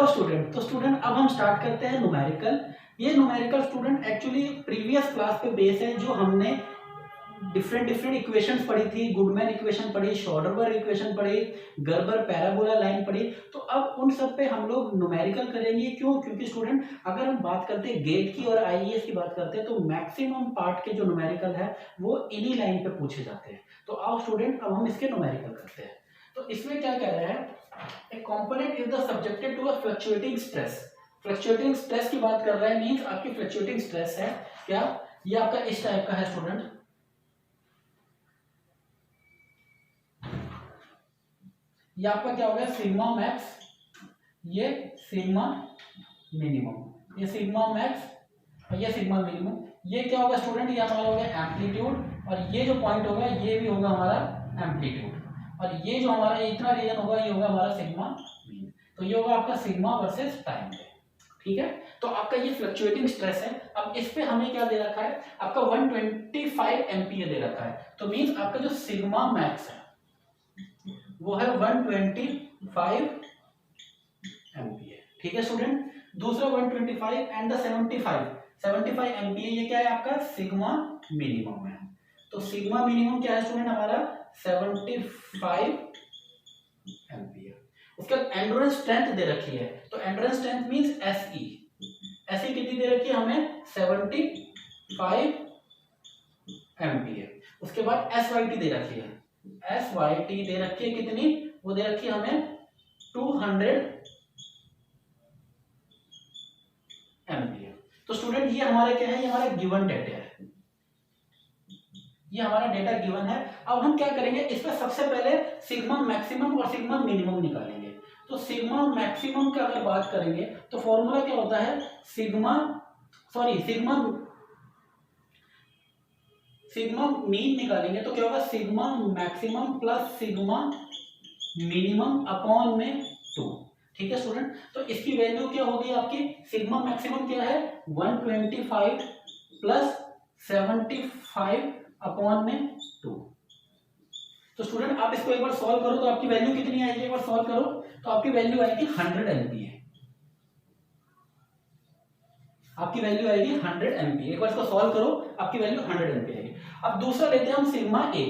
Student, तो student अब हम स्टार्ट करते हैं न्यूमेरिकल। ये numerical student actually previous class पे बेस है, जो हमने डिफरेंट इक्वेशंस पढ़ी थी। गुडमैन इक्वेशन पढ़ी, शॉर्डरबर्ग इक्वेशन पढ़ी, गर्बर पैराबोला लाइन पढ़ी। तो अब उन सब पे हम लोग न्यूमेरिकल करेंगे। क्यों? क्योंकि स्टूडेंट अगर हम बात करते हैं गेट की और आईएएस की बात करते हैं तो मैक्सिमम पार्ट के जो न्यूमेरिकल है वो इन्हीं लाइन पे पूछे जाते हैं। तो आओ स्टूडेंट अब हम इसके न्यूमेरिकल करते हैं। तो इसमें क्या कह रहा है, a component is the subjected to a fluctuating stress. Fluctuating stress की बात कर रहा है, मींस आपकी फ्लक्चुएटिंग स्ट्रेस है क्या, ये आपका इस टाइप का है स्टूडेंट। ये आपका क्या हो गया, सिग्मा मैक्स, ये सिग्मा मिनिमम, ये सिग्मा मैक्स और ये सिग्मा मिनिमम। ये क्या होगा स्टूडेंट, ये हमारा हो गया एम्पलीट्यूड, और ये जो पॉइंट होगा ये भी होगा हमारा एम्पलीट्यूड, और ये जो हमारा इतना रीजन होगा ये होगा हमारा सिग्मा मीन। तो ये होगा आपका सिग्मा वर्सेस टाइम पे। ठीक है, तो आपका ये फ्लक्चुएटिंग स्ट्रेस है। अब इस पे हमें क्या दे रखा है, आपका 125 एम्पियर दे रखा है। तो मींस आपका जो सिग्मा मैक्स है वो है 125 एम्पियर। ठीक है स्टूडेंट, दूसरा 125 एंड द 75 एम्पियर, ये क्या है आपका सिग्मा मिनिमम है। तो सिग्मा मिनिमम क्या है स्टूडेंट हमारा 75 एम्पियर। उसके बाद एंड्योरेंस स्ट्रेंथ दे रखी है, तो endurance strength means SE, SE कितनी दे रखी है हमें 75 एम्पियर। उसके बाद एसवाईटी दे रखी है, एसवाईटी दे रखी है कितनी, वो दे रखी है हमें 200 एम्पियर। तो स्टूडेंट ये हमारा क्या है, ये हमारा गिवन डेटा है, ये हमारा डेटा गिवन है। अब हम क्या करेंगे, इस पर सबसे पहले सिग्मा मैक्सिमम और सिग्मा मिनिमम निकालेंगे। तो सिग्मा मैक्सिमम की अगर बात करेंगे तो फॉर्मूला क्या होता है, सिग्मा मीन निकालेंगे तो क्या होगा, sigma maximum plus sigma minimum upon में 2। ठीक है स्टूडेंट, तो इसकी वैल्यू क्या होगी आपकी, सिग्मा मैक्सिमम क्या है 125 प्लस 75 अपॉन में 2। तो स्टूडेंट आप इसको एक बार सॉल्व करो तो आपकी वैल्यू कितनी आएगी, एक बार सॉल्व करो तो आपकी वैल्यू आएगी 100 एम्पियर। आपकी वैल्यू आएगी 100 एम्पियर। एक बार इसको सॉल्व करो, आपकी वैल्यू 100 एम्पियर आएगी। अब दूसरा लेते हैं हम सिग्मा ए।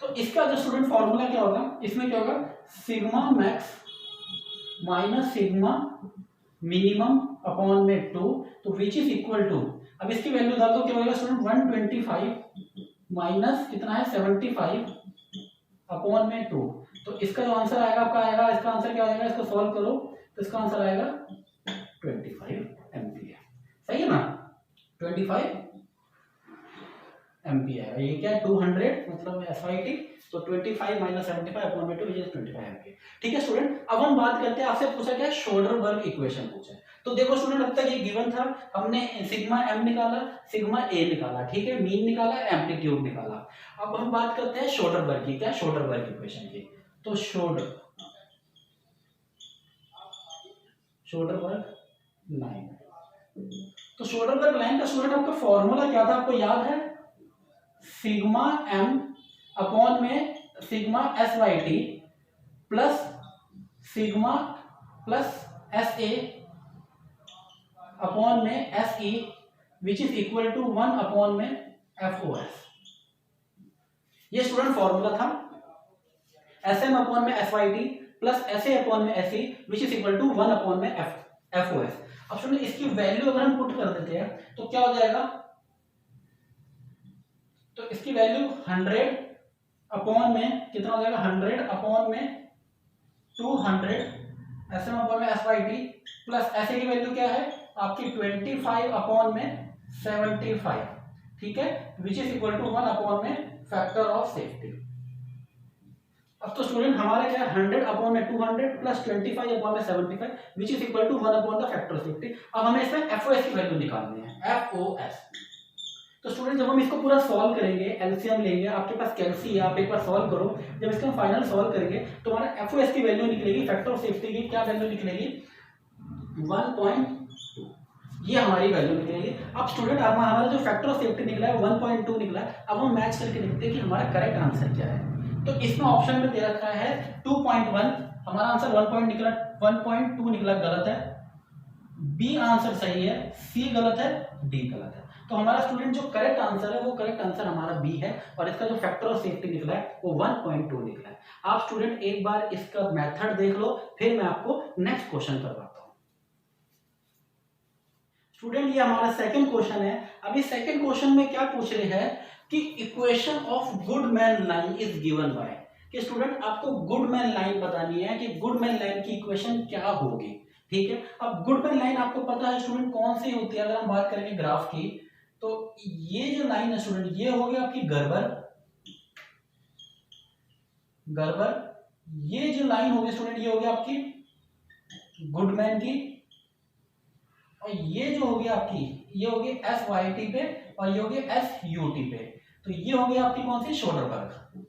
तो इसका जो स्टूडेंट फॉर्मूला क्या होगा, इसमें क्या होगा, sigma max minus sigma minimum upon में 2, तो विच इज इक्वल टू, अब इसकी वैल्यू डाल दो, क्या होगा स्टूडेंट 125 माइनस कितना है 75 अपॉन में 2। तो इसका जो आंसर आएगा आपका आएगा, इसका आंसर क्या आएगा, इसको सॉल्व करो तो इसका आंसर आएगा 25 एम्पियर। सही है ना, 25 एम्पियर। ये क्या है 200 मतलब एसवाईटी, तो 25 माइनस 75 अपॉन में 2 इज 25 एम्पियर। ठीक है स्टूडेंट, अब हम बात करते हैं, आपसे पूछा क्या, शोल्डरबर्ग इक्वेशन पूछा है। तो देखो स्टूडेंट अब तक ये गिवन था, हमने सिग्मा एम निकाला, सिग्मा ए निकाला, ठीक है, मीन निकाला, एम्पलीट्यूड निकाला। अब हम बात करते हैं शोल्डरबर्ग की, क्या शोल्डरबर्ग इक्वेशन की। तो शोल्डरबर्ग लाइन, तो शोल्डरबर्ग लाइन का स्टूडेंट आपका फॉर्मूला क्या था, आपको याद है, सिग्मा एम अपॉन में sigma S Y T plus sigma plus S A upon में S E which is equal to 1 upon में एफ ओ एस। ये स्टूडेंट फॉर्मूला था, एस एम अपॉन में S Y T plus S A upon में S E which is equal to 1 upon में F O S. अब student इसकी value अगर हम पुट कर देते हैं तो क्या हो जाएगा, तो इसकी वैल्यू 100 अपॉन में कितना हो जाएगा, 100 अपॉन में 200 एस एम अपॉन में S Y T plus S A की वैल्यू क्या है आपकी 25 अपॉन में 75, ठीक है, which is equal to 1 upon में फैक्टर ऑफ सेफ्टी। अब तो स्टूडेंट हमारा क्या है 100 अपॉन में 200 प्लस 25 अपॉन में 75 which is equal to 1 upon the factor of safety. अब हमें इसमें एफओएस की वैल्यू निकालनी है, एफओएस। तो स्टूडेंट जब हम इसको पूरा सॉल्व करेंगे, एलसीएम लेंगे, आपके पास कैलसी है, आप एक बार सॉल्व करो, जब इसका हम फाइनल सॉल्व करेंगे तो हमारा एफओएस की वैल्यू निकलेगी, फैक्टर ऑफ सेफ्टी की क्या वैल्यू निकलेगी 1.2, ये हमारी वैल्यू निकलेगी। अब स्टूडेंट हमारा जो फैक्टर ऑफ सेफ्टी निकला है 1.2 निकला है। अब हम मैच करके देखते हैं कि हमारा करेक्ट आंसर क्या है। तो इसमें ऑप्शन में दे रखा है 2.1 हमारा आंसर 1.2 निकला, गलत है। बी आंसर सही है, सी गलत है, डी गलत है। तो हमारा स्टूडेंट जो करेक्ट आंसर है वो करेक्ट आंसर हमारा बी है, और इसका जो फैक्टर ऑफ सेफ्टी निकला है वो 1.2 निकला है। आप स्टूडेंट एक बार इसका मेथड देख लो, फिर मैं आपको नेक्स्ट क्वेश्चन करवाता हूं। स्टूडेंट ये हमारा सेकंड क्वेश्चन है। अभी सेकंड क्वेश्चन में क्या पूछ रहे हैं कि equation of Goodman line is given by, कि स्टूडेंट आपको गुडमैन लाइन बतानी है कि गुडमैन लाइन की इक्वेशन क्या होगी। ठीक है, अब गुडमैन लाइन आपको पता है स्टूडेंट कौन सी होती है। अगर हम बात करेंगे ग्राफ की, तो ये जो लाइन है स्टूडेंट, ये होगी आपकी गर्बर, ये जो लाइन होगी स्टूडेंट ये होगी आपकी गुडमैन की, और ये जो होगी आपकी ये होगी एस वाई टी पे, और ये होगी एस यू टी पे। तो ये होगी आपकी कौन सी, शोल्डरबर्ग,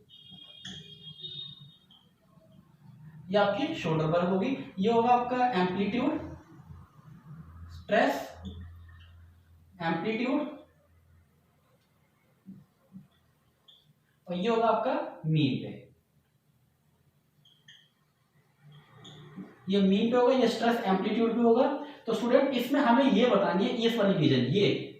ये आपकी शोल्डरबर्ग होगी। ये होगा आपका एम्पलीट्यूड, स्ट्रेस, एम्पलीट्यूड, और ये होगा आपका मीन पे, ये मीन पे होगा, ये स्ट्रेस एम्पलीट्यूड पे होगा। तो स्टूडेंट इसमें हमें ये बतानी है, इस वाली रीजन, ये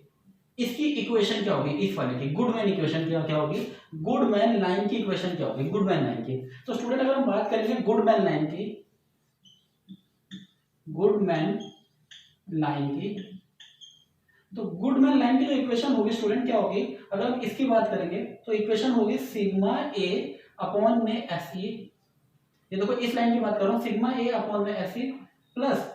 इसकी इक्वेशन क्या होगी, इस वाले की गुडमैन इक्वेशन क्या होगी, गुडमैन लाइन की इक्वेशन क्या होगी, गुडमैन लाइन की। तो स्टूडेंट अगर हम बात करेंगे गुडमैन लाइन की, गुडमैन लाइन की, तो गुडमैन लाइन की जो इक्वेशन होगी स्टूडेंट क्या होगी, अगर हम इसकी बात करेंगे तो इक्वेशन होगी सिग्मा ए अपॉन में एस ई। ये देखो इस लाइन की बात कर रहा हूं, सिग्मा ए अपॉन में S E plus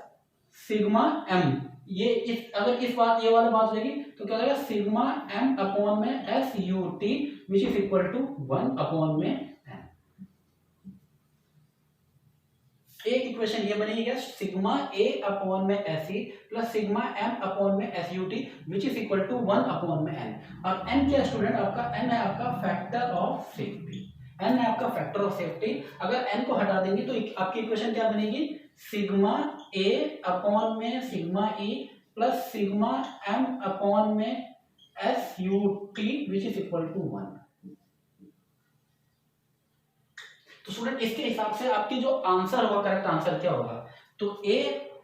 sigma M. ये इस अगर इस बात ये वाली बात हो जाएगी तो क्या हो जाएगा, सिग्मा एम अपॉन में S U T which is equal to 1 upon में एन। एक इक्वेशन ये बनेगी क्या, सिग्मा ए अपॉन में S E plus sigma M upon में S U T which is equal to 1 upon में एन। और एन क्या स्टूडेंट आपका, एन है आपका फैक्टर ऑफ सेफ्टी, एन है आपका फैक्टर ऑफ सेफ्टी। अगर एन को हटा देंगे तो आपकी इक्वेशन क्या बनेगी, सिग्मा ए अपॉन में sigma E plus sigma M upon में S U T which is equal to 1। तो स्टूडेंट इसके हिसाब से आपकी जो आंसर होगा, करेक्ट आंसर क्या होगा, तो ए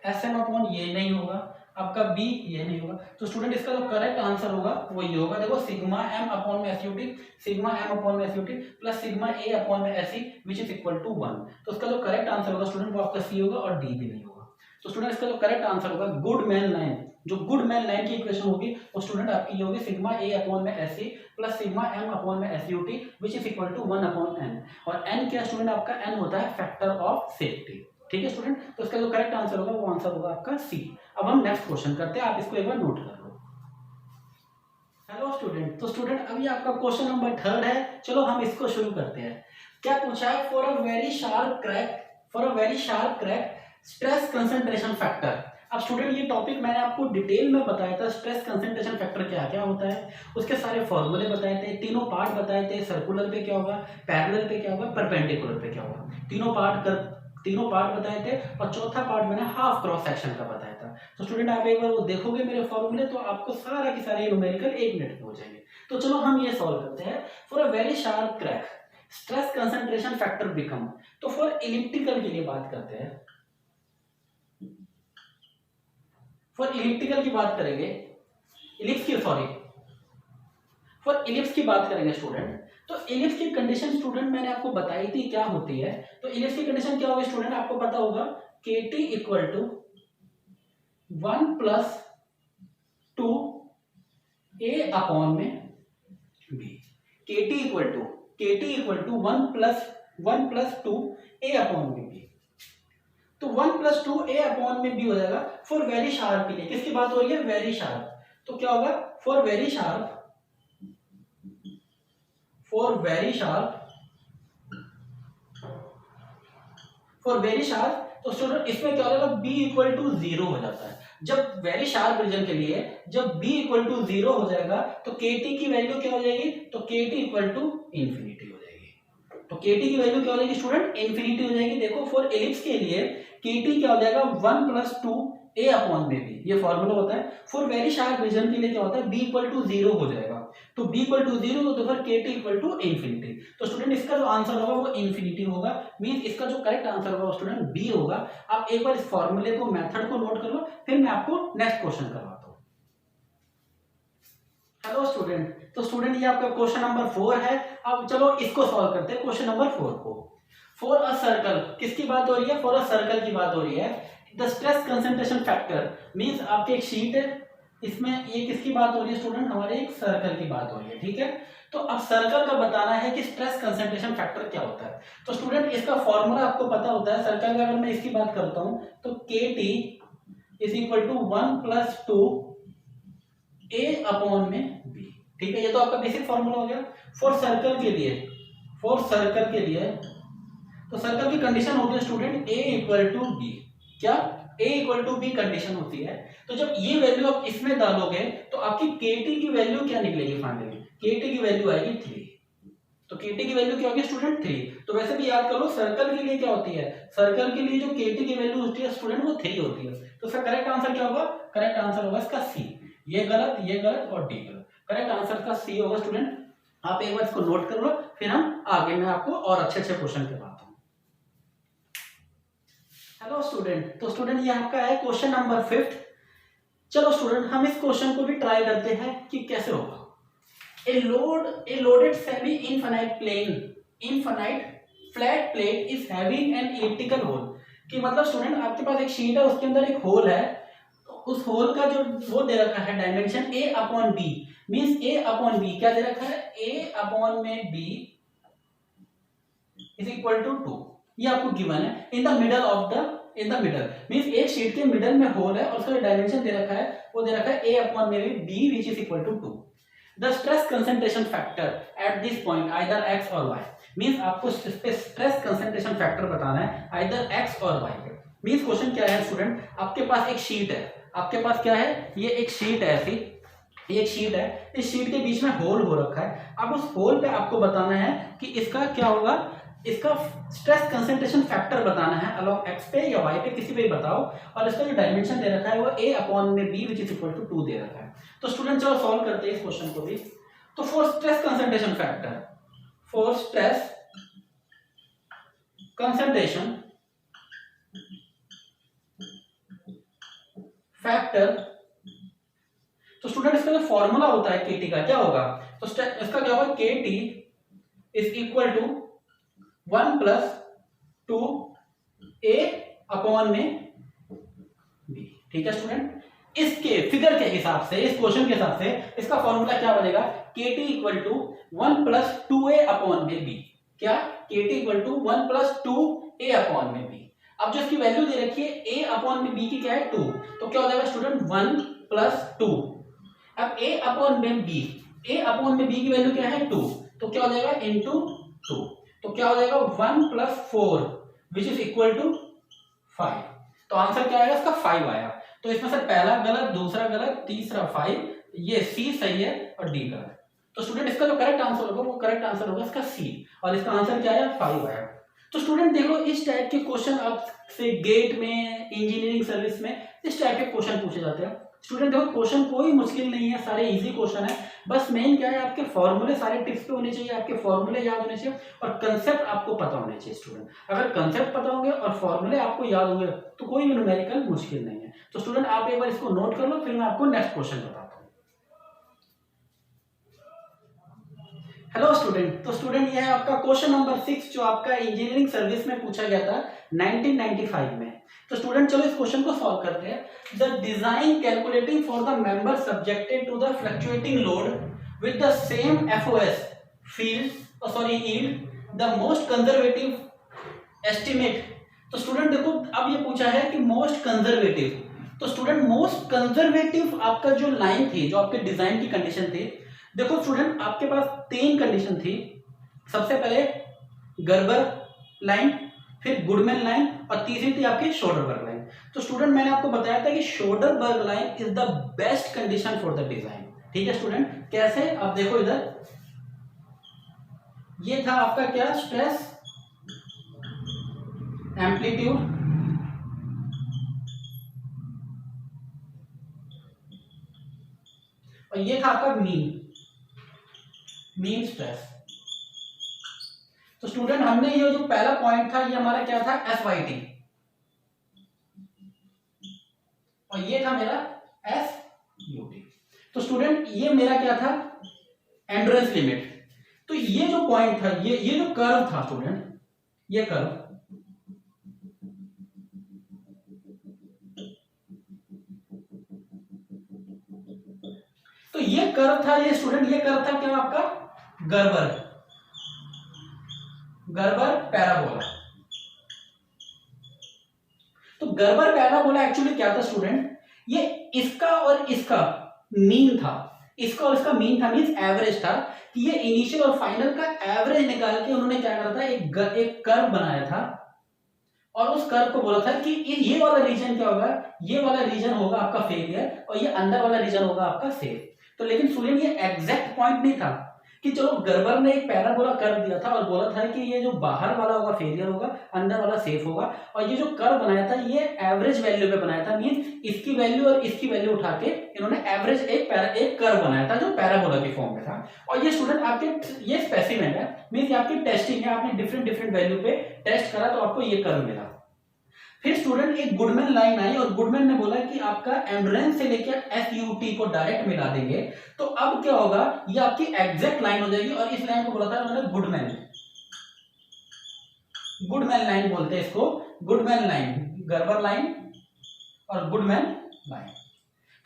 एस एम अपॉन ये नहीं होगा, आपका बी ये नहीं होगा। तो स्टूडेंट इसका जो करेक्ट आंसर होगा वो ये होगा, देखो सिग्मा एम अपॉन में S U T, sigma M upon में S U T plus sigma A upon में S E which is equal to 1। तो इसका जो करेक्ट आंसर होगा स्टूडेंट वो आपका सी होगा, और डी भी नहीं होगा। तो स्टूडेंट इसका जो करेक्ट आंसर होगा गुडमैन लाइन, जो गुडमैन लाइन की इक्वेशन होगी वो स्टूडेंट आपकी ये होगी सिग्मा ए अपॉन में S E plus sigma M upon में S U T which is equal to 1 upon N. और एन क्या स्टूडेंट आपका, एन होता है फैक्टर ऑफ सेफ्टी। ठीक है स्टूडेंट, तो इसका जो करेक्ट आंसर होगा वो आंसर होगा आपका सी। अब हम नेक्स्ट क्वेश्चन करते हैं, आप इसको एक बार नोट कर लो। हेलो स्टूडेंट, तो स्टूडेंट अभी आपका क्वेश्चन नंबर 3 है, चलो हम इसको शुरू करते हैं। क्या पूछा है, for a very sharp crack stress concentration factor. अब स्टूडेंट ये टॉपिक मैंने आपको डिटेल में बताया था, स्ट्रेस कंसंट्रेशन फैक्टर क्या क्या होता है, उसके सारे फॉर्मूले बताए थे, तीनों पार्ट बताए थे, सर्कुलर पे क्या होगा, पैरेलल पे क्या होगा, परपेंडिकुलर पे क्या होगा, तीनों पार्ट बताए थे, और चौथा पार्ट मैंने हाफ क्रॉस सेक्शन का बताया था। तो स्टूडेंट आप एक बार वो देखोगे मेरे फॉर्मूले तो आपको सारा की सारे न्यूमेरिकल 1 मिनट में हो जाएंगे। तो चलो हम ये सॉल्व करते हैं। For a very sharp crack stress concentration factor become, तो फॉर इलिप्टिकल के लिए बात करते हैं, फॉर इलिप्टिकल की बात करेंगे, फॉर इलिप्स की बात करेंगे स्टूडेंट। तो इलिप्स की कंडीशन स्टूडेंट मैंने आपको बताई थी क्या होती है। तो इलिप्स की कंडीशन क्या होगी स्टूडेंट, आपको पता होगा KT equal to 1 plus 2 A upon में B। KT equal to 1 plus 2 A upon में B। तो 1 प्लस 2 A अपॉन में B हो जाएगा फॉर वेरी शार्प के लिए। किसकी बात हो रही है, वेरी शार्प। तो क्या होगा, फॉर वेरी शार्प तो स्टूडेंट इसमें क्या हो जाएगा, B इक्वल टू 0 हो जाता है। जब वेरी शार्प रीजन के लिए जब B इक्वल टू 0 हो जाएगा तो KT की वैल्यू क्या हो जाएगी, तो KT इक्वल टू इंफिनिटी हो जाएगी। तो KT की वैल्यू क्या हो जाएगी स्टूडेंट, इंफिनिटी हो जाएगी। देखो फॉर एलिप्स के लिए KT क्या हो जाएगा, 1 प्लस 2 ए अपॉन में बी, ये फॉर्मूला होता है। फॉर वेरी शार्प रीजन के लिए क्या होता है, बी इक्वल टू 0 हो जाएगा, तो बी इक्वल टू 0 तो फिर के टी इक्वल टू इन्फिनिटी। तो स्टूडेंट इसका जो आंसर होगा वो इन्फिनिटी होगा, मींस इसका जो करेक्ट आंसर होगा स्टूडेंट बी होगा। आप एक बार इस फॉर्मूले को, मेथड को नोट कर लो, फिर मैं आपको नेक्स्ट क्वेश्चन करवाता हूँ। हेलो स्टूडेंट, तो स्टूडेंट ये आपका क्वेश्चन नंबर 4 है। अब चलो इसको सॉल्व करते हैं, क्वेश्चन नंबर 4 को। फॉर अ सर्कल, किसकी बात हो रही है, फॉर अ सर्कल की बात हो रही है। The stress concentration factor, means आपकी एक शीट है, इसमें ये किसकी बात हो रही है स्टूडेंट, हमारे एक सर्कल की बात हो रही है, ठीक है। तो अब सर्कल का बताना है कि स्ट्रेस कंसंट्रेशन फैक्टर क्या होता है। तो स्टूडेंट इसका फॉर्मूला आपको पता होता है सर्कल का, अगर मैं इसकी बात करता हूं तो K T is equal to 1 plus 2 A upon में बी, ठीक है। ये तो आपका बेसिक फॉर्मूला हो गया फॉर सर्कल के लिए। फॉर सर्कल के लिए तो सर्कल की कंडीशन होती है student A equal to B, क्या, A equal to B condition होती है। तो जब ये वैल्यू आप इसमें डालोगे तो आपकी केटी की वैल्यू क्या निकलेगी फाइनली, केटी की वैल्यू आएगी 3। तो केटी की वैल्यू क्या होगी स्टूडेंट 3। तो वैसे भी याद कर लो सर्कल के लिए क्या होती है, सर्कल के लिए जो केटी की वैल्यू होती है स्टूडेंट वो 3 होती है। तो इसका करेक्ट आंसर क्या होगा, करेक्ट आंसर होगा इसका सी। ये गलत और डी गलत, करेक्ट आंसर का सी होगा स्टूडेंट। आप एक बार इसको नोट कर लो, फिर हम आगे मैं आपको और अच्छे क्वेश्चन करवाता हूं। हेलो स्टूडेंट, तो स्टूडेंट ये आपका है क्वेश्चन नंबर 5। चलो स्टूडेंट हम इस क्वेश्चन को भी ट्राई करते हैं कि कैसे होगा। A loaded semi infinite flat plate is having an elliptical hole, कि मतलब स्टूडेंट आपके पास एक शीट है, उसके अंदर एक होल है, तो उस होल का जो वो दे रखा है dimension a upon B, means a upon बी क्या दे रखा है, a अपॉन में b इज इक्वल टू 2, ये आपको गिवन है। इन द मिडल मींस एक शीट के मिडल में होल है और उसका डायमेंशन दे रखा है, वो दे रखा है a अपॉन में b which is equal to 2। The stress concentration factor at this point either x और y, मींस आपको स्ट्रेस कंसंट्रेशन फैक्टर बताना है आइदर x और y पे। मींस क्वेश्चन क्या है स्टूडेंट, आपके पास एक शीट है, आपके पास क्या है, ये एक शीट है, ऐसी ये एक शीट है, इस शीट के बीच में होल हो रखा है। अब उस होल पे आपको बताना है कि इसका क्या होगा, इसका स्ट्रेस कंसंट्रेशन फैक्टर बताना है अलोंग x पे या y पे, किसी पे भी बताओ, और इसका जो डायमेंशन दे रखा है वो a अपॉन में b which is equal to 2 दे रखा है। तो स्टूडेंट चलो सॉल्व करते हैं इस क्वेश्चन को भी। तो फॉर स्ट्रेस कंसंट्रेशन फैक्टर, तो स्टूडेंट इसका जो फॉर्मूला होता है केटी का क्या होगा, तो इसका क्या होगा, KT is equal to 1 plus 2 A upon में बी, ठीक है स्टूडेंट। इसके फिगर के हिसाब से, इस क्वेश्चन के हिसाब से इसका फॉर्मूला क्या बनेगा, KT equal to 1 plus 2a upon में बी, क्या, KT equal to 1 plus 2a upon में बी। अब जो इसकी वैल्यू दे रखी है a अपॉन में b की क्या है 2, तो क्या हो जाएगा स्टूडेंट 1 प्लस 2। अब a अपॉन में b, a अपॉन में b की वैल्यू क्या है 2, तो क्या हो जाएगा इनटू 2, तो क्या हो जाएगा 1 plus 4 which is equal to 5। तो आंसर क्या आएगा इसका 5 आया। तो इसमें से पहला गलत, दूसरा गलत, तीसरा 5, ये सी सही है और डी गलत। तो स्टूडेंट इसका जो करेक्ट आंसर होगा वो करेक्ट आंसर होगा इसका सी, और इसका आंसर क्या आया 5 आया। तो स्टूडेंट देखो इस टाइप के क्वेश्चन आपसे गेट में, इंजीनियरिंग सर्विस में इस टाइप के क्वेश्चन पूछे जाते हैं। स्टूडेंट देखो क्वेश्चन कोई मुश्किल नहीं है, सारे इजी क्वेश्चन है, बस मेन क्या है आपके फॉर्मूले सारे टिप्स पे होने चाहिए, आपके फॉर्मूले याद होने चाहिए और कंसेप्ट आपको पता होने चाहिए स्टूडेंट। अगर कंसेप्ट पता होंगे और फॉर्मूले आपको याद होंगे तो कोई भी न्यूमेरिकल मुश्किल नहीं है। तो स्टूडेंट आप एक बार इसको नोट कर लो, फिर मैं आपको नेक्स्ट क्वेश्चन बताता हूँ। हेलो स्टूडेंट, तो स्टूडेंट ये है आपका क्वेश्चन नंबर 6 जो आपका इंजीनियरिंग सर्विस में पूछा गया था 1995 में। तो स्टूडेंट चलो इस क्वेश्चन को सॉल्व करते हैं। The design calculating for the member subjected to the fluctuating load with the same FOS yield the most conservative estimate. तो स्टूडेंट देखो अब ये पूछा है कि मोस्ट कंजर्वेटिव, तो स्टूडेंट मोस्ट कंजर्वेटिव आपका जो लाइन थी, जो आपके डिजाइन की कंडीशन थी, देखो स्टूडेंट आपके पास 3 कंडीशन थी। सबसे पहले गर्बर लाइन, फिर गुडमैन लाइन और तीसरी थी आपकी शोडरबर्ग लाइन। तो स्टूडेंट मैंने आपको बताया था कि Soderberg line is the best condition for the design, ठीक है स्टूडेंट। कैसे, आप देखो इधर ये था आपका क्या, स्ट्रेस एम्पलीट्यूड और ये था आपका मीन स्ट्रेस। तो स्टूडेंट हमने ये जो पहला पॉइंट था ये हमारा क्या था, SYT, और ये था मेरा SUT। तो स्टूडेंट ये मेरा क्या था, एंड्योरेंस लिमिट। तो ये जो पॉइंट था, ये जो कर्व था स्टूडेंट, ये कर्व, तो ये कर्व था, ये स्टूडेंट ये कर्व था क्या आपका, गर्बर पैराबोला। तो गर्बर पैराबोला एक्चुअली क्या था स्टूडेंट, ये इसका और इसका मीन था, इसका और इसका मीन था, मींस एवरेज था, कि ये इनिशियल और फाइनल का एवरेज निकाल के उन्होंने क्या करा था, एक कर्व बनाया था, और उस कर्व को बोला था कि ये वाला रीजन क्या होगा, ये वाला रीजन होगा आपका फेलियर, और ये अंदर वाला रीजन होगा आपका सेफ। तो लेकिन स्टूडेंट ये एग्जैक्ट पॉइंट नहीं था कि चलो गर्बर ने एक पैराबोला कर्व दिया था और बोला था कि ये जो बाहर वाला होगा फेलियर होगा, अंदर वाला सेफ होगा, और ये जो कर्व बनाया था ये एवरेज वैल्यू पे बनाया था, मींस इसकी वैल्यू और इसकी वैल्यू उठा के इन्होंने एवरेज एक कर्व बनाया था जो पैराबोला की फॉर्म में था। और ये स्टूडेंट आपके ये स्पेसिमेन है, मींस आपकी टेस्टिंग है, आपने डिफरेंट वैल्यू पे टेस्ट करा तो आपको ये कर्व मिला। फिर स्टूडेंट एक गुडमैन लाइन आई और गुडमैन ने बोला कि आपका एंड्योरेंस से लेकर SUT को डायरेक्ट मिला देंगे, तो अब क्या होगा, ये आपकी एग्जैक्ट लाइन हो जाएगी, और इस लाइन को बोला था उन्होंने गुडमैन लाइन बोलते हैं इसको, गुडमैन लाइन, गर्बर लाइन और गुडमैन लाइन।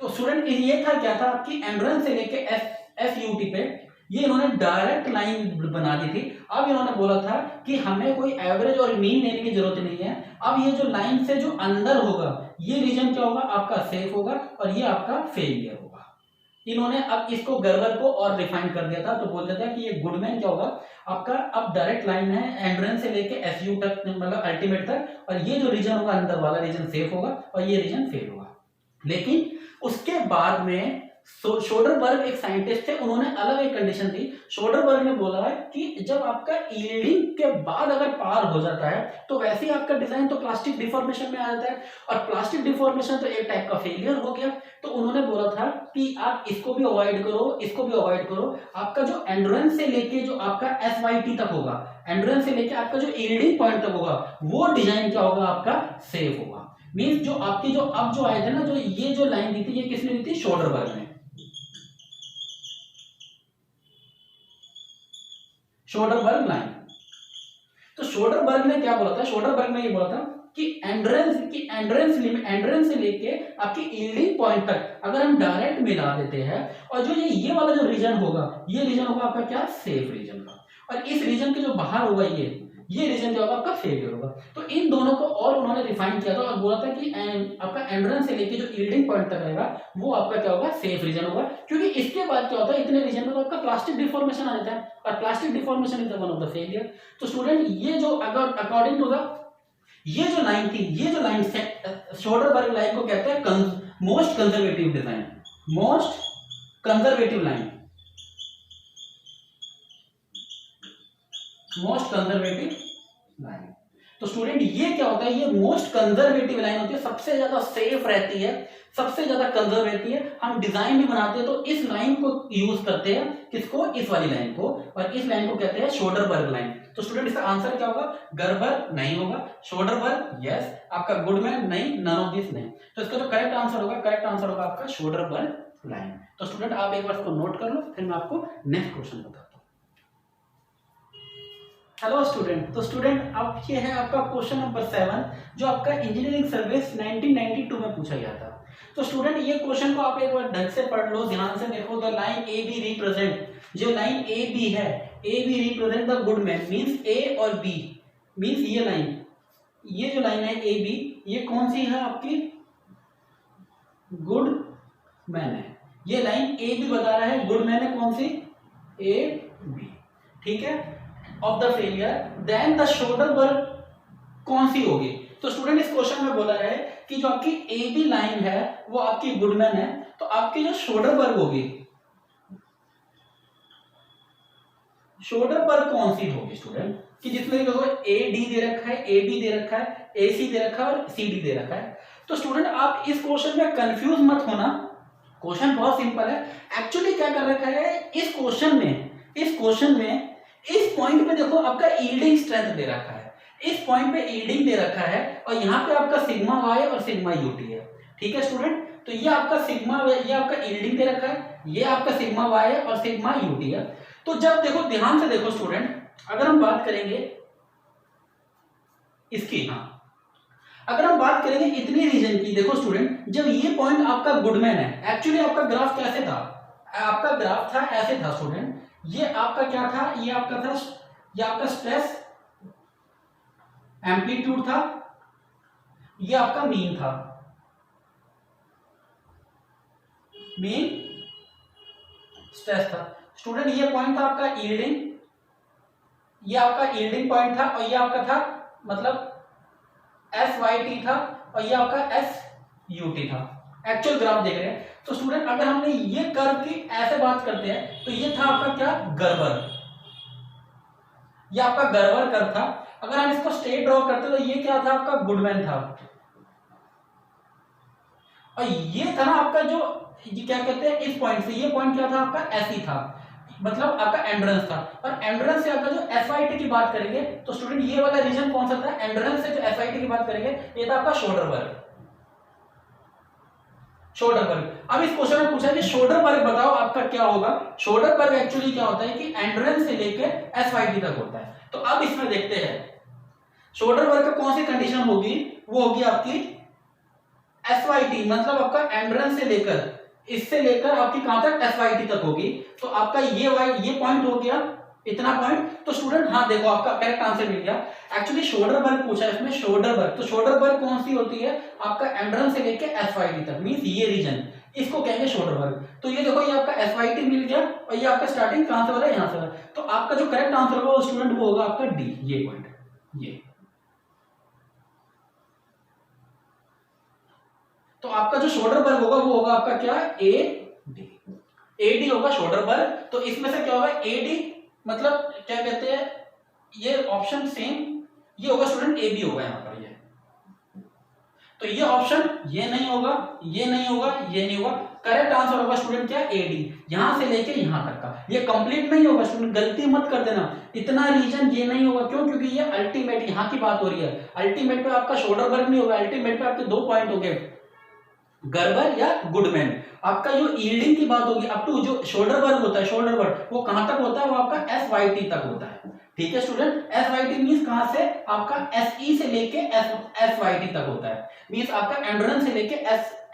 तो स्टूडेंट ये था क्या था, आपकी एंड्योरेंस से लेकर SUT पे ये इन्होंने डायरेक्ट लाइन बना दी थी। अब इन्होंने बोला था कि हमें कोई एवरेज और मीन लेने की जरूरत नहीं है, अब ये जो लाइन से जो अंदर होगा ये रीजन क्या होगा, आपका सेफ होगा, और ये आपका फेलियर होगा। इन्होंने अब इसको गर्बर को और रिफाइन कर दिया था, तो बोल दिया था कि ये गुडमैन क्या होगा आपका, अब डायरेक्ट लाइन है एंड्योरेंस से लेके SU तक, मतलब अल्टीमेट तक, और ये जो रीजन होगा अंदर वाला रीजन सेफ होगा और ये रीजन फेल होगा। लेकिन उसके बाद में शोडरबर्ग एक साइंटिस्ट थे, उन्होंने अलग एक कंडीशन दी। शोडरबर्ग ने बोला है कि जब आपका यील्डिंग के बाद अगर पार हो जाता है तो वैसे ही आपका डिजाइन तो प्लास्टिक डिफॉर्मेशन में आ जाता है, और प्लास्टिक डिफॉर्मेशन तो एक टाइप का फेलियर हो गया। तो उन्होंने बोला था कि आप इसको भी अवॉइड करो, इसको भी अवॉइड करो, आपका जो एंड्योरेंस से लेके जो आपका SYT तक होगा, एंड्योरेंस से लेके आपका जो यील्डिंग पॉइंट तक होगा, वो डिजाइन क्या होगा, आपका सेफ होगा। मींस जो आपकी जो अब जो आए थे ना, जो ये जो लाइन दी थी, ये किसने दी थी, शोडरबर्ग ने, शोडरबर्ग लाइन। तो शोडरबर्ग ने क्या बोला था, शोडरबर्ग ने ये बोला था कि एंड्योरेंस से लेके आपकी यील्डिंग पॉइंट तक अगर हम डायरेक्ट मिला देते हैं, और जो ये वाला जो रीजन होगा, ये रीजन होगा आपका क्या, सेफ रीजन का, और इस रीजन के जो बाहर होगा ये रीजन क्या होगा, आपका फेलियर होगा। तो इन दोनों को और उन्होंने रिफाइन किया था और बोला था कि आपका एंड्योरेंस से लेके जो यील्डिंग पॉइंट तक रहेगा वो आपका क्या होगा, सेफ रीजन होगा, क्योंकि इसके बाद क्या होता है, इतने रीजन में तो आपका प्लास्टिक डिफॉर्मेशन आ जाता है, और plastic deformation is one of the failure. तो स्टूडेंट ये जो अगर अकॉर्डिंग टू द ये जो लाइन थी, ये जो लाइन शोडरबर्ग लाइन को कहते हैं most conservative design, most conservative line, most conservative line. तो स्टूडेंट ये क्या होता है, ये मोस्ट कंजर्वेटिव लाइन होती है, सबसे ज्यादा सेफ रहती है, सबसे ज्यादा कंजर्वेटिव है। हम डिजाइन भी बनाते हैं तो इस लाइन को यूज करते हैं, किसको, इस वाली लाइन को, और इस लाइन को कहते हैं शोडरबर्ग लाइन। तो स्टूडेंट इसका आंसर क्या होगा, गर्बर नहीं होगा, शोडरबर्ग यस, आपका गुडमैन नहीं, नन ऑफ दिस नहीं। तो इसका जो करेक्ट आंसर होगा, करेक्ट आंसर होगा आपका शोडरबर्ग लाइन। तो स्टूडेंट आप एक बार इसको नोट कर लो, फिर मैं आपको नेक्स्ट क्वेश्चन बताता हूं। हेलो स्टूडेंट, तो स्टूडेंट अब ये है आपका क्वेश्चन नंबर 7, जो आपका इंजीनियरिंग सर्विस 1992 में पूछा गया था। तो स्टूडेंट ये क्वेश्चन को आप एक बार ढंग से पढ़ लो, ध्यान से देखो। The line A B represent, जो लाइन ए बी है, A B represent the Goodman, means A और बी, मींस ये लाइन, ये जो लाइन है ए बी, ये कौन सी है आपकी, गुडमैन है। ये लाइन ए बी बता रहा है, गुडमैन है कौन सी, ए बी, ठीक है, of the failure. Then the Soderberg कौन सी होगी। तो स्टूडेंट इस क्वेश्चन में बोला है कि जो आपकी ए बी लाइन है वो आपकी गुडमैन है, तो आपकी जो शोडरबर्ग होगी, शोडरबर्ग कौन सी होगी स्टूडेंट, कि जिसमें देखो ए डी दे रखा है, ए बी दे रखा है, ए सी दे रखा है और सी डी दे रखा है। तो स्टूडेंट आप इस क्वेश्चन में कंफ्यूज मत होना, क्वेश्चन बहुत सिंपल है। एक्चुअली क्या कर रखा है इस क्वेश्चन में इस पॉइंट पे देखो आपका यील्डिंग स्ट्रेंथ दे रखा है, इस पॉइंट पे यील्डिंग दे रखा है और यहाँ पे आपका सिग्मा वाई और सिग्मा यूटी है। ठीक है स्टूडेंट, तो ये आपका सिग्मा, ये आपका यील्डिंग दे रखा है, ये आपका सिग्मा वाई है और सिग्मा यूटी है। तो जब देखो ध्यान से देखो स्टूडेंट, अगर हम बात करेंगे इसकी, हाँ अगर हम बात करेंगे इतनी रीजन की, देखो स्टूडेंट जब ये पॉइंट आपका गुडमैन है, एक्चुअली आपका ग्राफ कैसे था, आपका ग्राफ था ऐसे था स्टूडेंट, ये आपका क्या था, ये आपका स्ट्रेस एम्पलीट्यूड था, ये आपका मीन था, मीन स्ट्रेस था स्टूडेंट। ये पॉइंट था आपका यील्डिंग, ये आपका यील्डिंग पॉइंट था और ये आपका था मतलब SYT था और ये आपका SUT था। एक्चुअल ग्राफ देख रहे हैं तो स्टूडेंट अगर हमने ये कर्व की ऐसे बात करते हैं तो ये था आपका क्या, गर्बर, ये आपका गर्बर कर्व था। अगर हम इसको स्ट्रेट ड्रॉ करते तो ये क्या था, आपका गुडमैन था, और ये था ना आपका जो ये क्या कहते हैं इस पॉइंट से, ये पॉइंट क्या था आपका SE था, मतलब आपका एंड्रेंस था। और एंड्रेंस से अगर जो SYT की बात करेंगे तो स्टूडेंट ये वाला रीजन कौन सा था, एंड्रेंस से जो SYT की बात करेंगे ये था आपका शोल्डरबर्ग। अब इस क्वेश्चन में पूछा है कि शोल्डरबर्ग बताओ आपका क्या होगा। शोल्डरबर्ग एक्चुअली क्या होता है कि एंड्रेंस से लेकर SYT तक होता है। तो अब इसमें देखते हैं शोल्डरबर्ग का कौन सी कंडीशन होगी, वो होगी आपकी SYT, मतलब आपका एंड्रेंस से लेकर, इससे लेकर आपकी कहां तक, SYT तक होगी। तो आपका ये पॉइंट हो गया, इतना पॉइंट। तो स्टूडेंट हाँ देखो आपका करेक्ट आंसर मिल गया। एक्चुअली शोल्डरबर्ग पूछा है इसमें, शोल्डरबर्ग, तो शोल्डरबर्ग कौन सी होती है, आपका एंड्रेंस से लेकर SYT तक, मींस ये रीजन, इसको कहेंगे शोल्डरबर्ग। तो ये देखो ये आपका SYT मिल गया और ये आपका स्टार्टिंग कहां से हो रहा है, यहां से हो रहा है। तो आपका जो करेक्ट आंसर होगा वो स्टूडेंट वो होगा आपका डी, ये पॉइंट, ये। तो आपका जो शोल्डरबर्ग होगा वो होगा आपका क्या, AD होगा शोल्डरबर्ग। तो इसमें से क्या होगा, AD मतलब क्या कहते हैं, ये ऑप्शन सेम, ये होगा स्टूडेंट AB होगा यहां पर, ये तो ये ऑप्शन ये नहीं होगा, ये नहीं होगा, ये नहीं होगा। करेक्ट आंसर होगा स्टूडेंट क्या, AD, यहां से लेके यहां तक का। ये कंप्लीट नहीं होगा स्टूडेंट, गलती मत कर देना, इतना रीजन ये नहीं होगा। क्यों, क्योंकि ये अल्टीमेट यहां की बात हो रही है, अल्टीमेट पे आपका शोल्डरबर्ग नहीं होगा, अल्टीमेट पे आपके 2 पॉइंट हो गए, गर्बर या गुडमैन। आपका जो यील्डिंग की बात होगी अप टू जो शोल्डरबर्ग होता है, शोल्डरबर्ग वो कहां तक होता है, वो आपका SYT तक होता है। ठीक है स्टूडेंट, SYT मींस कहां से, आपका SE से लेके SYT तक होता है, मींस आपका एंड्रेंस से लेके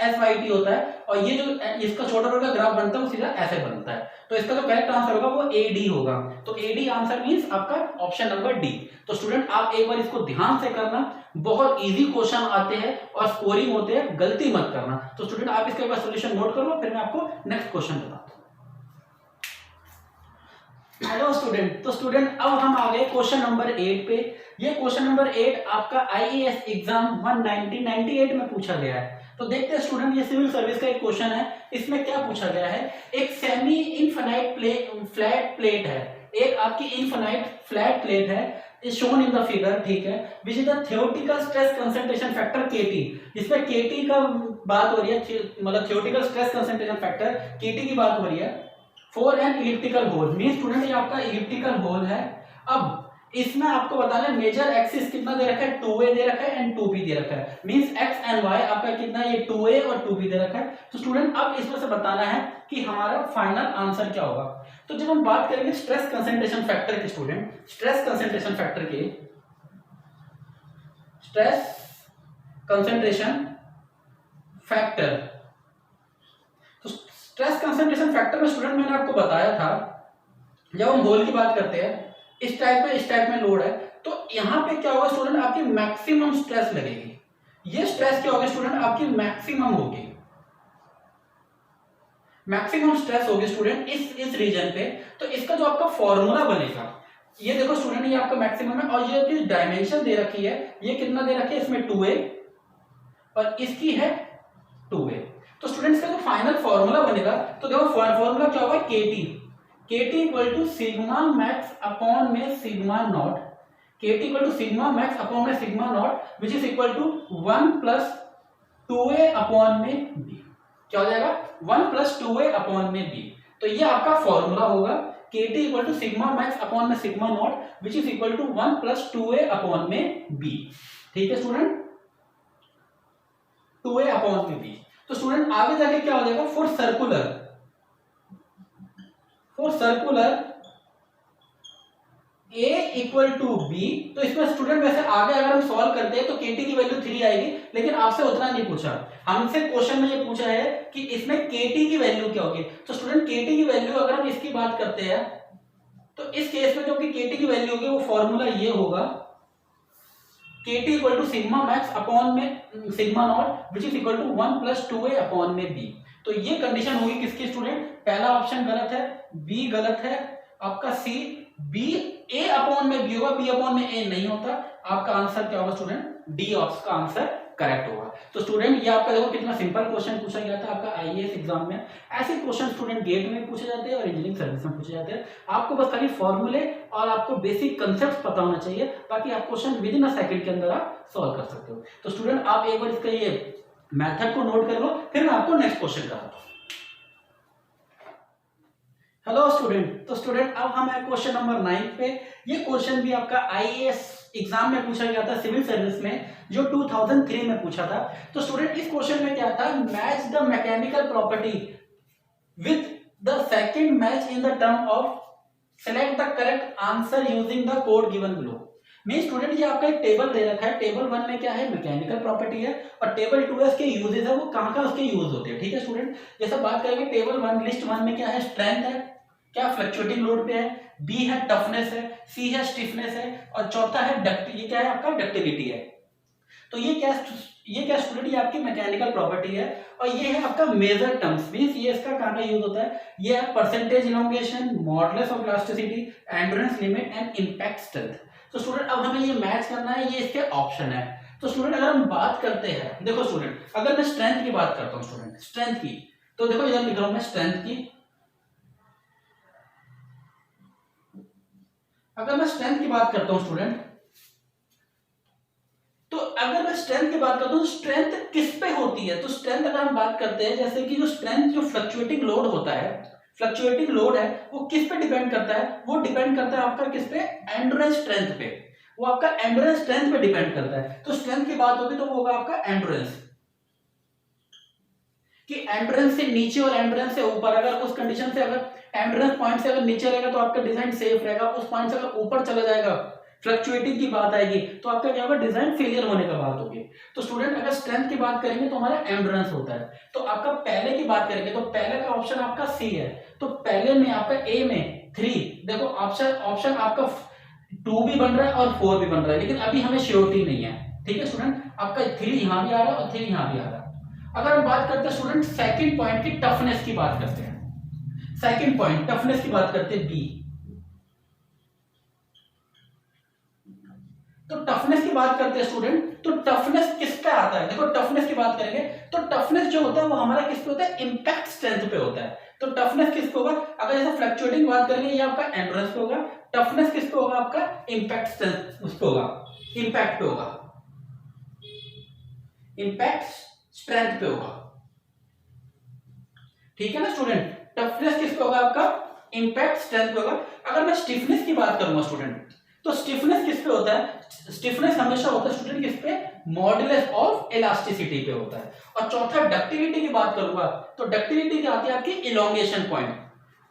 SYT होता है। और ये जो इसका शोल्डरबर्ग का ग्राफ बनता है वो सीधा ऐसे बनता है। तो इसका जो करेक्ट आंसर होगा वो AD होगा। तो AD आंसर मींस आपका ऑप्शन नंबर D। तो स्टूडेंट आप एक बार इसको ध्यान से करना, बहुत इजी क्वेश्चन आते हैं और स्कोरिंग होते हैं, गलती मत करना। तो स्टूडेंट आप इसका एक बार सॉल्यूशन नोट कर लो, फिर मैं आपको नेक्स्ट क्वेश्चन बताता हूं। हेलो स्टूडेंट, तो स्टूडेंट अब हम आ गए क्वेश्चन नंबर 8 पे। ये क्वेश्चन नंबर 8 आपका IAS एग्जाम 1998 में पूछा गया है। तो देखते हैं स्टूडेंट, ये सिविल सर्विस का एक क्वेश्चन है। इसमें क्या पूछा गया है, एक सेमी इनफाइनाइट फ्लैट प्लेट है, एक आपकी इनफाइनाइट फ्लैट प्लेट है, is shown in the figure, ठीक है, which is the theoretical stress concentration factor KT। इसमें KT का बात हो रही है, मतलब theoretical stress concentration factor KT की बात हो रही है for an elliptical hole। Means student ये आपका elliptical hole है। अब इसमें आपको बताना है मेजर एक्सिस कितना दे रखा है, 2a दे रखा है एंड 2b दे रखा है, मींस x एंड y आपका कितना, ये 2a और 2b दे रखा है। तो स्टूडेंट अब इसमें से बताना है कि हमारा फाइनल आंसर क्या होगा। तो जब हम बात करेंगे स्ट्रेस कंसंट्रेशन फैक्टर की, स्टूडेंट स्ट्रेस कंसंट्रेशन फैक्टर की, स्ट्रेस कंसंट्रेशन फैक्टर, तो स्ट्रेस कंसंट्रेशन फैक्टर में स्टूडेंट मैंने आपको बताया था, जब हम होल की बात करते हैं इस टाइप में लोड है, तो यहां पे क्या होगा स्टूडेंट, आपकी मैक्सिमम स्ट्रेस लगेगी। ये स्ट्रेस क्या होगी स्टूडेंट, आपकी मैक्सिमम होगी, मैक्सिमम स्ट्रेस होगी स्टूडेंट इस रीजन पे। तो इसका जो आपका फॉर्मूला बनेगा, ये देखो स्टूडेंट ये आपका मैक्सिमम है, और ये जो डायमेंशन दे रखी है ये कितना दे रखी है, इसमें 2a और इसकी है 2a। तो स्टूडेंट्स का जो फाइनल फॉर्मूला बनेगा, तो देखो फॉर्मूला क्या होगा, KT equal to sigma max upon में sigma naught, KT equal to sigma max upon में sigma naught, which is equal to 1 plus 2a upon में b। क्या हो जाएगा 1 + 2a अपॉन में b। तो ये आपका फॉर्मूला होगा KT equal to sigma max upon में sigma naught which is equal to 1 + 2a upon में b। ठीक है स्टूडेंट, 2a अपॉन में b। तो स्टूडेंट आगे जाके क्या हो जाएगा, for circular a equal to b। तो इसमें स्टूडेंट वैसे आगे अगर हम सॉल्व करते हैं तो KT की वैल्यू 3 आएगी, लेकिन आपसे उतना नहीं पूछा, हमसे क्वेश्चन में ये पूछा है कि इसमें KT की वैल्यू क्या होगी। तो स्टूडेंट KT की वैल्यू अगर हम इसकी बात करते हैं तो इस केस में जो कि KT की वैल्यू होगी वो फॉर्मूला ये होगा KT equal to sigma max upon में sigma naught which is equal to 1 + 2a upon में b। तो ये कंडीशन होगी किसकी स्टूडेंट, पहला ऑप्शन गलत है, बी गलत है, आपका सी बी a अपॉन में b होगा, b अपॉन में a नहीं होता। आपका आंसर क्या होगा स्टूडेंट, डी ऑप्शन का आंसर करेक्ट होगा। तो स्टूडेंट ये आपका देखो कितना सिंपल क्वेश्चन पूछा गया था आपका आईएएस एग्जाम में। ऐसे क्वेश्चन स्टूडेंट गेट में पूछे जाते हैं और इंजीनियरिंग सर्विस में पूछे जाते हैं। आपको बस खाली फॉर्मूले और आपको बेसिक कंसेप्ट पता होना चाहिए, बाकी आप question with in a second के अंदर आप सॉल्व कर सकते हो। तो स्टूडेंट आप एक बार इसका ये मेथड को नोट कर लो, फिर मैं आपको नेक्स्ट क्वेश्चन कराता हूं। हेलो स्टूडेंट, तो स्टूडेंट अब हम है क्वेश्चन नंबर 9 पे। ये क्वेश्चन भी आपका आईएएस एग्जाम में पूछा गया था सिविल सर्विस में, जो 2003 में पूछा था। तो स्टूडेंट इस क्वेश्चन में क्या था, match the mechanical property with the second match in the term of select the correct answer using the code given below. Mean student ये आपका एक टेबल दे रखा है, टेबल 1 में क्या है, मैकेनिकल प्रॉपर्टी है, और टेबल 2 है, इसके यूजेस है, वो कहां उसके यूज होते हैं। ठीक है स्टूडेंट, जैसे बात करेंगे टेबल 1 लिस्ट 1 में क्या है, स्ट्रेंथ है, क्या फ्लक्चुएटिंग लोड पे है, बी है टफनेस है, सी है स्टिफनेस है, और चौथा है डक्ट, ये क्या है आपका डक्टिलिटी है। तो ये क्या स्टूडेंट, ये आपकी मैकेनिकल प्रॉपर्टी है, और ये है आपका मेजर टर्म्स, मींस ये इसका कहां का यूज होता है, ये है percentage elongation, modulus of elasticity, endurance limit and impact strength. तो स्टूडेंट अब हमें ये मैच करना है, ये इसके ऑप्शन है। तो स्टूडेंट अगर हम बात करते हैं, देखो स्टूडेंट अगर मैं स्ट्रेंथ की बात करता हूं, स्टूडेंट स्ट्रेंथ की, तो देखो इधर लिख रहा हूं मैं स्ट्रेंथ की। अगर मैं स्ट्रेंथ की बात करता हूं स्टूडेंट, तो अगर मैं स्ट्रेंथ की बात करता हूं, स्ट्रेंथ किस पे होती है, तो स्ट्रेंथ अगर हम बात करते हैं, जैसे कि जो स्ट्रेंथ जो फ्लक्चुएटिंग लोड होता है, फ्लक्चुएटिंग लोड है वो किस पे डिपेंड करता है, वो डिपेंड करता है आपका किस पे, एंड्योरेंस स्ट्रेंथ पे, वो आपका एंड्योरेंस स्ट्रेंथ पे डिपेंड करता है। तो स्ट्रेंथ की बात होगी तो वो होगा आपका एंड्योरेंस, कि एंड्योरेंस से नीचे और एंड्योरेंस से ऊपर, अगर उस कंडीशन से अगर एंड्योरेंस पॉइंट से अगर नीचे रहेगा तो आपका डिजाइन सेफ रहेगा, उस पॉइंट से अगर ऊपर चला जाएगा, फ्लक्चुएटिंग की बात आएगी तो आपका क्या होगा, डिजाइन फेलियर होने का बात होगी। तो स्टूडेंट अगर स्ट्रेंथ की बात करेंगे तो हमारा एंड्योरेंस होता है। तो आपका पहले की बात करेंगे तो पहले का ऑप्शन आपका सी है, तो पहले में आपका ए में 3, देखो ऑप्शन आपका 2 भी बन रहा है और 4 भी बन रहा है, लेकिन अभी हमें श्योरिटी नहीं है। ठीक है स्टूडेंट, आपका 3 यहां भी आ रहा है और 3 यहां भी आ रहा है। अगर हम बात करते हैं स्टूडेंट सेकंड पॉइंट की, टफनेस की बात करते हैं, सेकंड पॉइंट टफनेस की बात करते हैं बी। तो टफनेस की बात करते हैं स्टूडेंट, तो टफनेस किस पे आता है, देखो टफनेस की बात करेंगे तो टफनेस जो होता है वो हमारा किस पे होता है, इंपैक्ट स्ट्रेंथ पे होता है। तो टफनेस किस पे होगा, अगर जैसे फ्लक्चुएटिंग की बात करेंगे ये आपका एंड्योरेंस पे होगा, टफनेस किस पे होगा आपका, इंपैक्ट स्ट्रेंथ उस पे होगा, इंपैक्ट पे होगा, इंपैक्ट स्ट्रेंथ पे होगा। ठीक है ना स्टूडेंट, टफनेस किस पे होगा आपका, इंपैक्ट स्ट्रेंथ पे होगा। अगर मैं स्टिफनेस की बात करूंगा स्टूडेंट, तो स्टिफनेस किस पे होता है, स्टिफनेस हमेशा होता है स्टूडेंट किस पे, मॉडुलस ऑफ इलास्टिसिटी पे होता है। और चौथा डक्टिलिटी की बात करूंगा तो डक्टिलिटी क्या आती है आपकी, इलोंगेशन पॉइंट।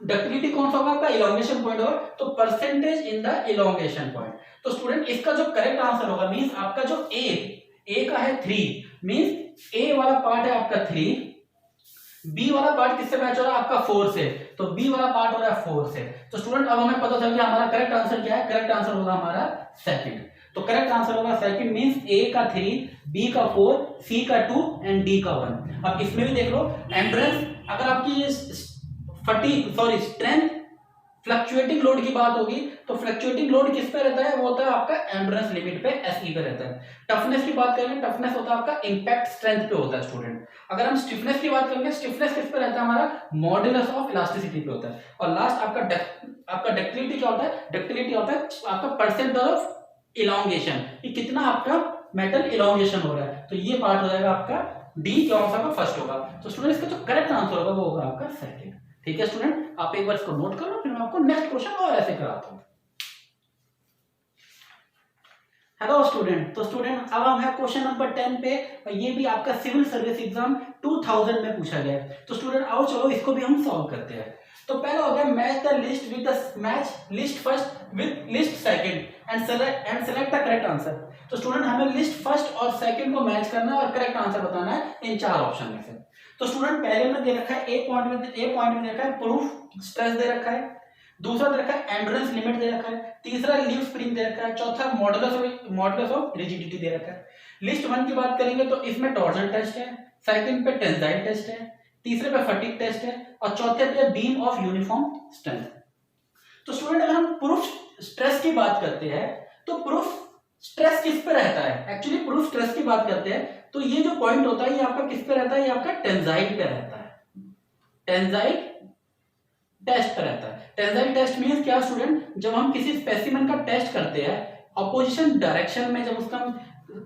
डक्टिलिटी कौन सा होगा आपका, इलोंगेशन पॉइंट होगा, तो percentage in the elongation point. तो स्टूडेंट इसका जो करेक्ट आंसर होगा, मींस आपका जो ए का है 3, मींस ए वाला पार्ट है आपका 3, बी वाला पार्ट किससे मैच हो रहा है आपका 4 से, तो बी वाला पार्ट हो रहा है 4 से। तो स्टूडेंट अब हमें पता चल गया हमारा करेक्ट आंसर क्या है, करेक्ट आंसर होगा हमारा सेकंड। तो करेक्ट आंसर होगा सेकंड, मींस ए का 3, बी का 4, सी का 2 एंड डी का 1। अब इसमें भी देख लो एंड्योरेंस, अगर आपकी स्ट्रेंथ फ्लक्चुएटिंग लोड की बात होगी तो फ्लक्चुएटिंग लोड किस पे रहता है, वो होता है आपका एंड्योरेंस लिमिट पे, एसई पे रहता है। टफनेस की बात करेंगे, टफनेस होता है आपका इंपैक्ट स्ट्रेंथ पे होता है स्टूडेंट। अगर हम स्टिफनेस की बात करेंगे, स्टिफनेस किस पे रहता है हमारा, मॉडुलस ऑफ इलास्टिसिटी पे होता है। और लास्ट आपका डक्टिलिटी क्या होता है, डक्टिलिटी होता है आपका परसेंट ऑफ इलोंगेशन, कि कितना आपका मेटल इलोंगेशन हो रहा है। तो ये पार्ट हो जाएगा आपका डी क्या होगा फर्स्ट होगा। तो स्टूडेंट इसका जो करेक्ट आंसर होगा वो होगा आपका सेकंड। ठीक है स्टूडेंट, आप एक बार इसको नोट कर लो, फिर मैं आपको नेक्स्ट क्वेश्चन और ऐसे कराता हूं। हेलो स्टूडेंट, तो स्टूडेंट अब हम है क्वेश्चन नंबर 10 पे, और ये भी आपका सिविल सर्विस एग्जाम 2000 में पूछा गया है। तो स्टूडेंट आओ चलो इसको भी हम सॉल्व करते हैं। तो पहला हो गया match the list with the match list first with list second and select the correct answer. तो स्टूडेंट हमें लिस्ट फर्स्ट और सेकंड को मैच करना है और करेक्ट आंसर बताना है इन चार ऑप्शन में से। तो स्टूडेंट पहले में दे रखा है ए पॉइंट में दे रखा है प्रूफ स्ट्रेस दे रखा है, दूसरा दे रखा है एंड्योरेंस लिमिट दे रखा है, तीसरा लीव स्प्रिंग दे रखा है, चौथा मॉडुलस ऑफ रिजिडिटी दे रखा है। लिस्ट 1 की बात करेंगे तो इसमें टॉर्जन टेस्ट है, सेकंड पे टेंसाइल टेस्ट है, तीसरे पे फटीग टेस्ट है और चौथे पे बीम ऑफ यूनिफॉर्म स्ट्रेंथ। तो स्टूडेंट अगर हम प्रूफ स्ट्रेस की बात करते हैं तो प्रूफ स्ट्रेस किस पे रहता है, एक्चुअली प्रूफ स्ट्रेस की बात करते हैं तो ये जो पॉइंट होता है ये आपका किस पे रहता है, ये आपका टेंसाइल पे रहता है, टेंसाइल टेस्ट पे रहता है। टेंसाइल टेस्ट मींस क्या स्टूडेंट, जब हम किसी स्पेसिमेन का टेस्ट करते हैं अपोजिशन डायरेक्शन में, जब उसका हम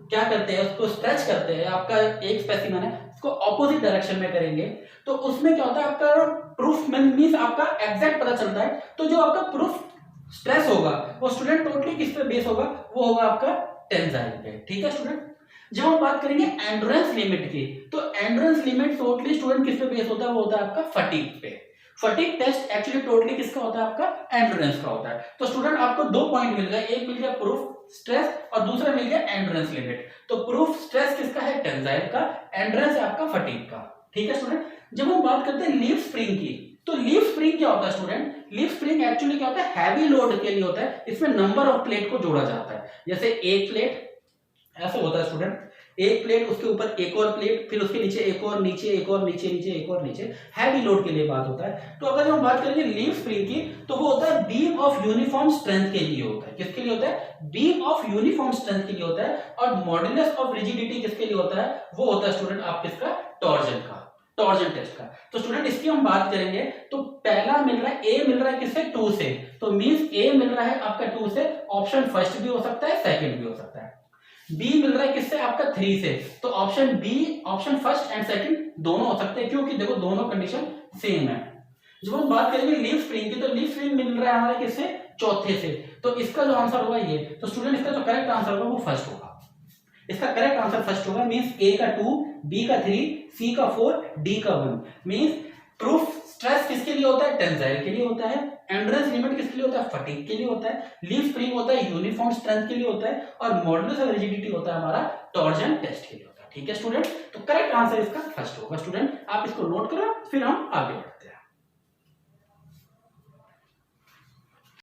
क्या करते हैं उसको स्ट्रेच करते हैं, आपका एक स्पेसिमेन है उसको ऑपोजिट डायरेक्शन में करेंगे तो उसमें क्या होता है आपका प्रूफ मींस आपका एग्जैक्ट पता चलता है। तो जो आपका प्रूफ स्ट्रेस होगा वो स्टूडेंट टोटली किस पे बेस होगा, वो होगा आपका टेंसाइल पे। ठीक है स्टूडेंट, जब हम बात करेंगे एंड्योरेंस लिमिट की तो एंड्योरेंस लिमिट टोटली स्टूडेंट किस पे बेस होता है, वो होता है आपका फटीग पे। फटीग टेस्ट एक्चुअली टोटली किसका होता है, आपका एंड्योरेंस का होता है। तो स्टूडेंट आपको दो पॉइंट मिल गए, एक मिल गया प्रूफ स्ट्रेस और दूसरा मिल गया एंड्योरेंस लिमिट। तो प्रूफ स्ट्रेस किसका है, टेंसाइल का, एंड्योरेंस है आपका फटीग का। ठीक है स्टूडेंट, जब हम बात करते हैं लीव स्प्रिंग की तो लीव स्प्रिंग क्या होता है स्टूडेंट, लीव स्प्रिंग एक्चुअली क्या होता है, हैवी लोड के लिए होता है। इसमें नंबर ऑफ प्लेट को जोड़ा जाता है, जैसे एक प्लेट ऐसे होता है स्टूडेंट, एक प्लेट उसके ऊपर एक और प्लेट, फिर उसके नीचे एक और, नीचे एक और, नीचे नीचे एक और, नीचे हैवी लोड के लिए बात होता है। तो अगर हम बात करेंगे लीव स्प्रिंग की तो वो होता है बीम ऑफ यूनिफॉर्म स्ट्रेंथ के लिए होता है। किसके लिए होता है, बीम ऑफ यूनिफॉर्म स्ट्रेंथ के लिए होता है। और मॉडुलस ऑफ रिजिडिटी किसके लिए होता है, वो होता है स्टूडेंट आप किसका, टॉर्जन का, टॉर्जन टेस्ट का। तो स्टूडेंट इसकी हम बात करेंगे तो पहला मिल रहा है, ए मिल रहा है किससे, 2 से, तो मींस ए मिल रहा है आपका 2 से, ऑप्शन फर्स्ट भी हो सकता है सेकंड भी हो सकता है। बी मिल रहा है किससे, आपका 3 से, तो option B, option first and second दोनों हो सकते हैं क्योंकि देखो दोनों कंडीशन सेम है। जब हम बात करेंगे लीव स्प्रिंग की तो लीव स्प्रिंग मिल रहा है हमारे किससे, चौथे से, तो इसका जो आंसर होगा ये, तो स्टूडेंट इसका जो करेक्ट आंसर होगा वो फर्स्ट होगा। इसका करेक्ट आंसर फर्स्ट होगा, मींस ए का 2, बी का 3, सी का 4, डी का 1। मींस प्रूफ स्ट्रेस किसके लिए होता है, टेंसाइल के लिए होता है, एंड्योरेंस लिमिट किसके लिए होता है, फटीग के लिए होता है, लीव स्प्रिंग होता है यूनिफॉर्म स्ट्रेंथ के लिए होता है, और मॉडुलस ऑफ रिजिडिटी होता है हमारा टॉर्जन टेस्ट के लिए होता है। ठीक है स्टूडेंट, तो करेक्ट आंसर इसका फर्स्ट होगा। स्टूडेंट आप इसको नोट करो, फिर हम आगे बढ़ते हैं।